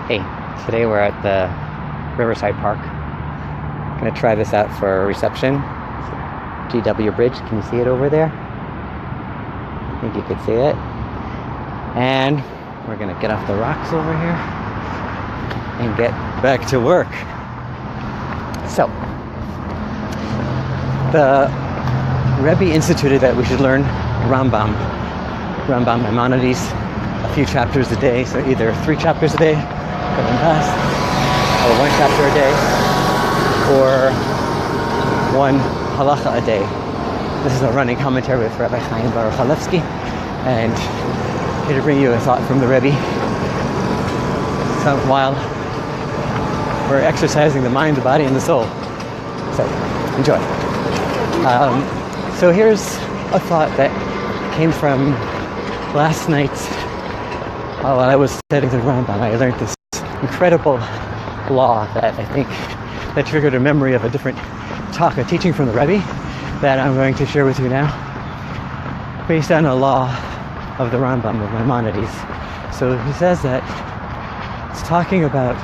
Hey, today we're at the Riverside Park. Gonna try this out for a reception. GW Bridge, can you see it over there? I think you could see it. And we're gonna get off the rocks over here and get back to work. So, the Rebbe instituted that we should learn Rambam Maimonides, a few chapters a day, so either 3 chapters a day, or 1 chapter a day, or 1 halacha a day. This is a running commentary with Rabbi Chaim Baruch Halevsky, and here to bring you a thought from the Rebbe. So while we're exercising the mind, the body, and the soul. So enjoy. So here's a thought that came from last night while I was studying the Rambam. I learned this incredible law that I think that triggered a memory of a different talk, a teaching from the Rebbe that I'm going to share with you now, based on a law of the Rambam, of Maimonides. So he says that it's talking about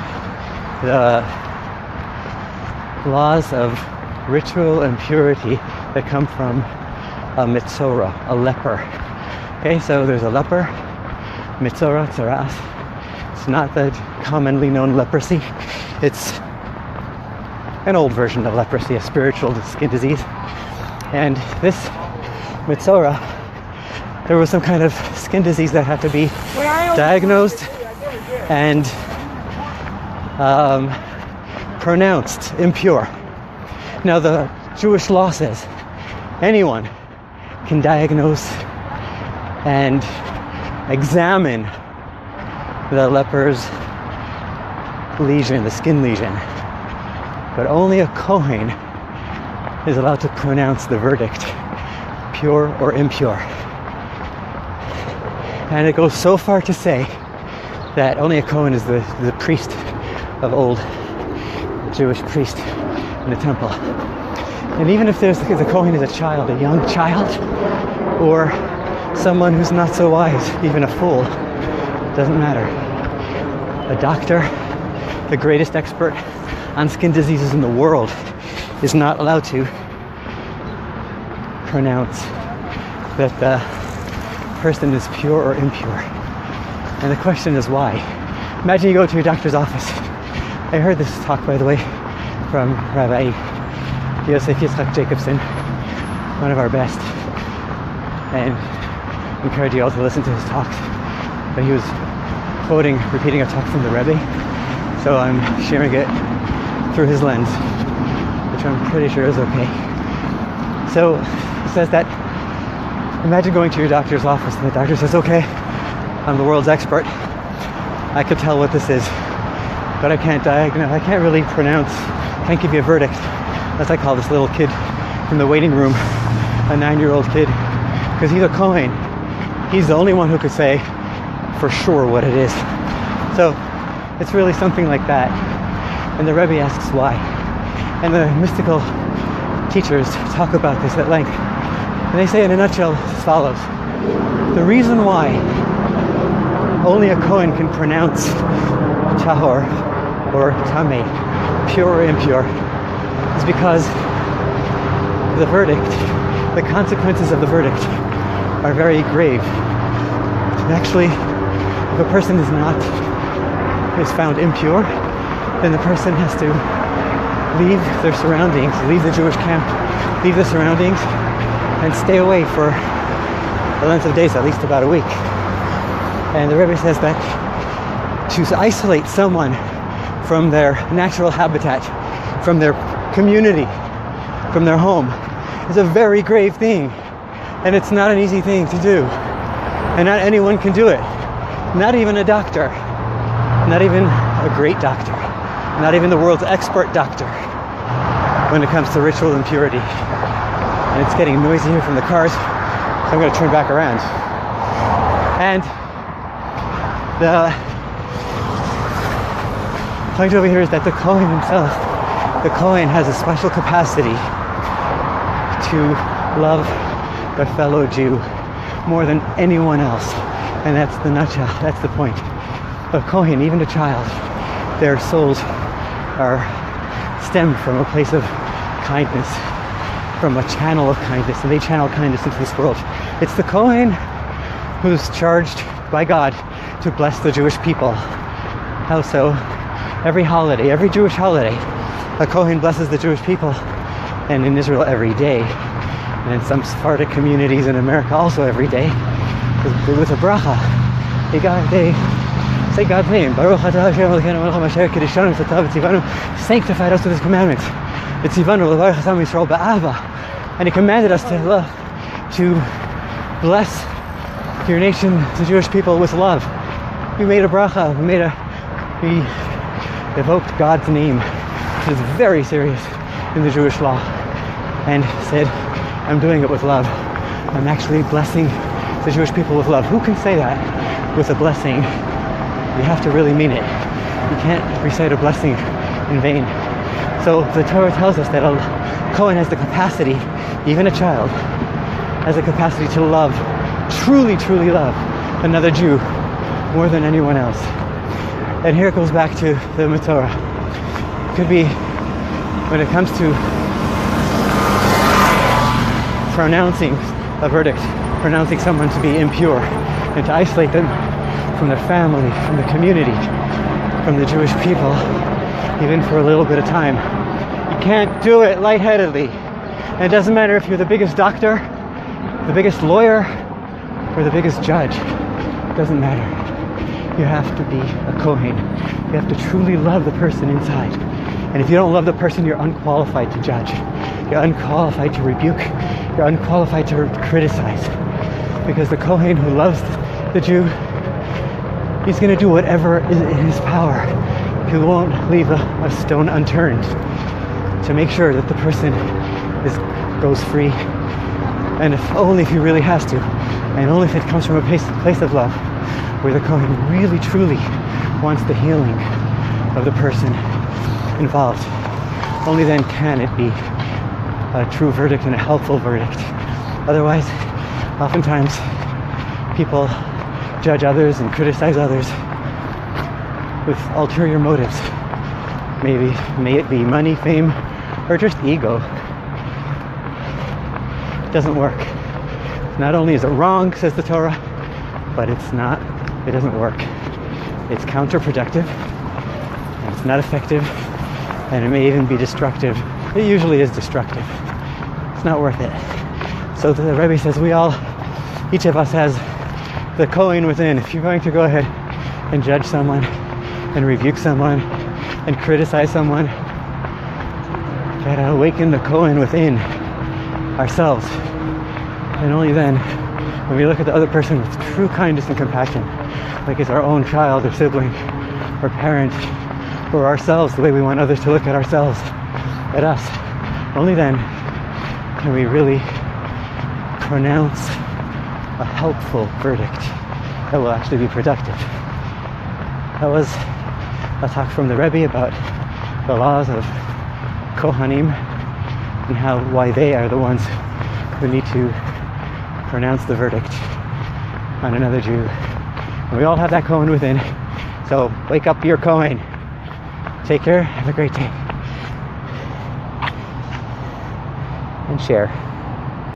the laws of ritual and purity that come from a Metzora, a leper. Okay, so there's a leper, Metzora, tzaras. It's not the commonly known leprosy. It's an old version of leprosy, a spiritual skin disease. And this Metzora, there was some kind of skin disease that had to be diagnosed and pronounced impure. Now the Jewish law says anyone can diagnose and examine the leper's lesion, the skin lesion, but only a Kohen is allowed to pronounce the verdict, pure or impure. And it goes so far to say that only a Kohen is the priest of old, Jewish priest in the temple. And even if the Kohen is a child, a young child, or someone who's not so wise, even a fool, doesn't matter. A doctor, the greatest expert on skin diseases in the world, is not allowed to pronounce that the person is pure or impure. And the question is why? Imagine you go to your doctor's office. I heard this talk, by the way, from Rabbi Yosef Yitzchak Jacobson, one of our best, and I encourage you all to listen to his talks. But he was repeating a talk from the Rebbe, so I'm sharing it through his lens, which I'm pretty sure is okay. So he says that, imagine going to your doctor's office and the doctor says, okay, I'm the world's expert, I could tell what this is, but I can't diagnose, I can't really pronounce, can't give you a verdict. As I call this little kid from the waiting room, a 9-year-old kid, because he's a Kohen. He's the only one who could say for sure what it is. So it's really something like that. And the Rebbe asks why. And the mystical teachers talk about this at length. And they say in a nutshell as follows. The reason why only a Kohen can pronounce tahor or tameh, pure or impure, is because the verdict, the consequences of the verdict are very grave. Actually, if a person is found impure, then the person has to leave their surroundings, leave the Jewish camp, leave the surroundings, and stay away for the length of days, at least about a week. And the Rebbe says that to isolate someone from their natural habitat, from their community, from their home, is a very grave thing. And it's not an easy thing to do. And not anyone can do it. Not even a doctor. Not even a great doctor. Not even the world's expert doctor when it comes to ritual impurity. And it's getting noisy here from the cars, so I'm going to turn back around. And the point over here is that the Kohen himself, the Kohen has a special capacity to love the fellow Jew more than anyone else. And that's the nutshell, that's the point. A Kohen, even a child, their souls are stemmed from a place of kindness, from a channel of kindness, and they channel kindness into this world. It's the Kohen who's charged by God to bless the Jewish people. How so? Every holiday, every Jewish holiday, a Kohen blesses the Jewish people, and in Israel every day, and in some Sephardic communities in America also every day, with a bracha. They say God's name. Baruch atah Hashem Elokeinu melech hamashiach kedishanu v'tzatav v'tzivanu. Sanctified us with His commandments. V'tzivanu l'varech es am Yisrael ba'ava. And He commanded us to bless your nation, the Jewish people, with love. We made a bracha. We evoked God's name, which is very serious in the Jewish law, and said, I'm doing it with love. I'm actually blessing the Jewish people with love. Who can say that with a blessing? You have to really mean it. You can't recite a blessing in vain. So the Torah tells us that a Kohen has the capacity, even a child, has the capacity to love, truly, truly love another Jew more than anyone else. And here it goes back to the Metzora. It could be, when it comes to pronouncing a verdict, pronouncing someone to be impure, and to isolate them from their family, from the community, from the Jewish people, even for a little bit of time. You can't do it lightheadedly. And it doesn't matter if you're the biggest doctor, the biggest lawyer, or the biggest judge. It doesn't matter. You have to be a Kohen. You have to truly love the person inside. And if you don't love the person, you're unqualified to judge. You're unqualified to rebuke. You're unqualified to criticize. Because the Kohen who loves the Jew, he's going to do whatever is in his power. He won't leave a stone unturned to make sure that the person goes free. And if he really has to. And only if it comes from a place of love, where the Kohen really, truly wants the healing of the person involved. Only then can it be a true verdict and a helpful verdict. Otherwise, oftentimes people judge others and criticize others with ulterior motives. May it be money, fame, or just ego. It doesn't work. Not only is it wrong, says the Torah, but it doesn't work. It's counterproductive, and it's not effective, and it may even be destructive. It usually is destructive. It's not worth it. So the Rebbe says each of us has the Kohen within. If you're going to go ahead and judge someone, and rebuke someone, and criticize someone, gotta awaken the Kohen within ourselves. And only then, when we look at the other person with true kindness and compassion, like it's our own child or sibling or parent or ourselves, the way we want others to look at ourselves, at us, only then can we really pronounce a helpful verdict that will actually be productive. That was a talk from the Rebbe about the laws of Kohanim and why they are the ones who need to pronounce the verdict on another Jew. And we all have that Kohen within. So wake up your Kohen. Take care. Have a great day. And share.